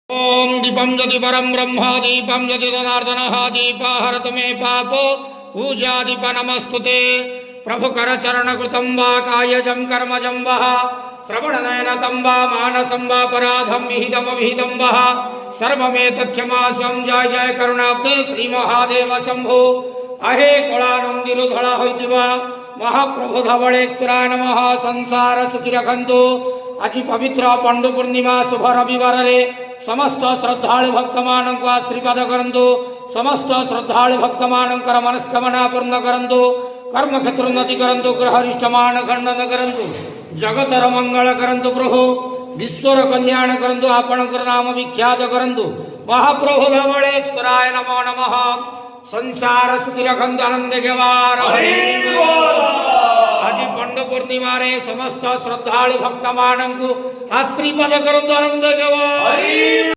ओम दीपम यदि परम ब्रह्म दीपम यदि जनार्दन दीप हरत मे पापो पूजा दीप नमस्तुते प्रभु कर चरण कृतं वा कायजं कर्मजं वा श्रवण नयन तं वा मानसं वा पराधं विहितम विहितं वा सर्वमेतत्क्षमास्वं जय जय करुणाब्दे श्री महादेव शंभो अहे कलानंदिरु धड़ा होइतिबा महाप्रभु धवलेश्वराय नमः संसार सुखी रखंतु आज पवित्र पंडु पूर्णिमा शुभ रविवार रे समस्त श्रद्धालु भक्त मानक आशीर्वाद करंतु समस्त श्रद्धालु भक्त मानकर मनस्कामना पूर्ण करंतु कर्म क्षेत्र उन्नति करंतु ग्रहरिष्टमान खंडन करंतु जगतर मंगल करंतु प्रभु विश्वर कल्याण करंतु आपणकर नाम विख्यात करंतु महाप्रभु धवलेश्वराय नमो नमः संसार सुखी रखंतु आनंद गेवार आज पंडु पूर्णिमा रे समस्त श्रद्धालु भक्त मानक आशीर्वाद करंतु आनंद गेवार।